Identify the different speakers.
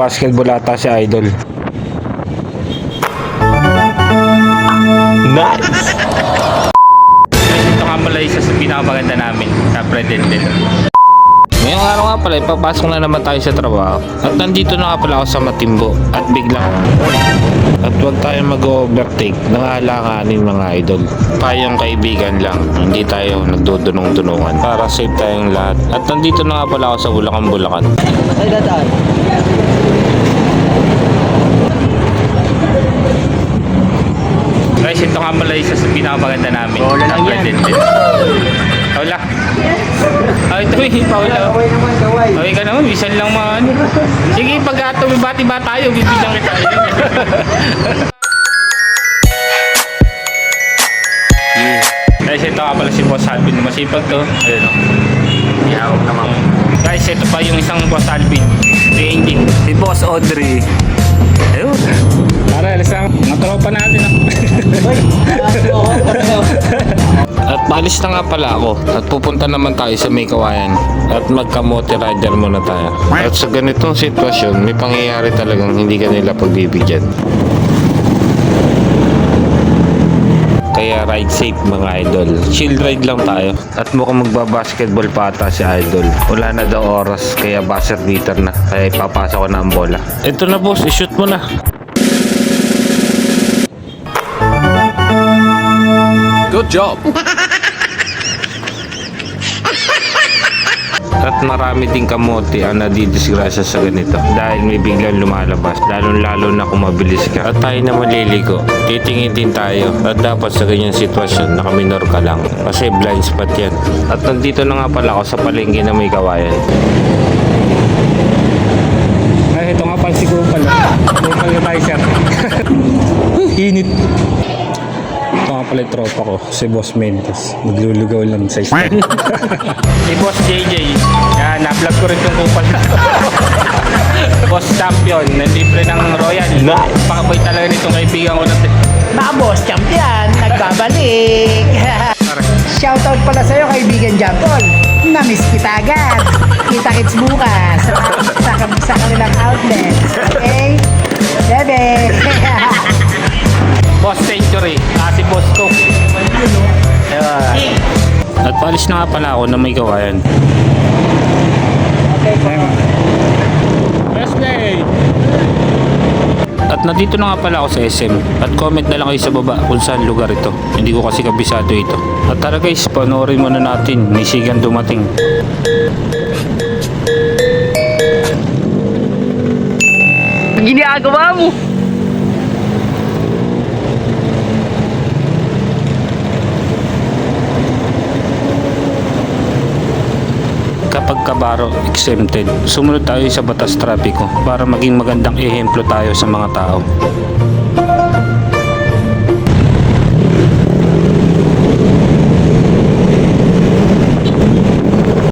Speaker 1: magbabasketball ata si Idol. Nice! Ito nga pala isa sa pinakamaganda namin sa Predental. Ngayong araw nga pala, ipapasok na naman tayo sa trabaho. At nandito na nga pala ako sa Matimbo. At biglang at huwag tayo mag-overtake ng alanganin mga idol. Tayong kaibigan lang, hindi tayo nagdudunong-dunungan para safe tayong lahat. At nandito na nga pala ako sa Bulacan.
Speaker 2: Ay, dadaan.
Speaker 1: Guys, ito nga pala isa sa pinakamaganda namin.
Speaker 2: Wala lang yan.
Speaker 1: Wala. Ay, ito eh, Paula.
Speaker 2: Kaway naman, kaway.
Speaker 1: Okay ka naman, bisan lang man. Sige, pag tumibati ba tayo, bibigyan kita. Guys, ito nga pala si Boss Alvin. Masipag to. Ayun o. Yawag naman. Guys, ito pa yung isang Boss Alvin. Si Boss Audrey. Ayun. Para, alas lang. Mga tropa natin At maalis na nga pala ako at pupunta naman tayo sa May Kawayan at magkamote rider muna tayo. At sa ganitong sitwasyon, may pangyayari talagang hindi ka nila pagbibigyan. Kaya ride safe mga idol. Chill ride lang tayo. At mukhang magbabasketball pa ata si Idol. Wala na daw oras kaya buzzer beater na. Kaya ipapasok ko na ang bola. Ito na boss, ishoot mo na. Good job! At marami din kamote ang nadidisgrasya sa ganito dahil may biglang lumalabas, lalo na kung mabilis ka. At tayo na maliligo, titingin din tayo at dapat sa ganyan sitwasyon nakaminor ka lang kasi blind spot yan. At nandito na nga pala ako sa palengke na May Kawayan. Ay, ito nga pala si Kupal. Kupal na tayo sir. Init. Ito nga pala yung tropa ko, si Boss Mendes. Maglulugaw lang sa stand. Si Boss JJ. Yan, na-vlog ko rin itong kupal na. Boss Champion, nalibre ng Royal. Pakabay talaga nitong kaibigan ko natin.
Speaker 2: Mga Boss Champion, nagbabalik. Shoutout pala sa'yo, kaibigan Jampol. Namiss kita agad. Kita-kits bukas sa kanilang outlet. Okay? Bebe.
Speaker 1: Boss Century, si Boss Cook. At palis na nga pala ako na May Kawayan.
Speaker 2: Okay po.
Speaker 1: Best day! At nandito na nga pala ako sa SM. At comment na lang kayo sa baba kung saan lugar ito. Hindi ko kasi kabisado ito. At tara guys, panoorin muna natin. May sigang dumating.
Speaker 2: Ginagawa mo?
Speaker 1: Kapag kabaro, exempted. Sumunod tayo sa batas trapiko para maging magandang ehemplo tayo sa mga tao.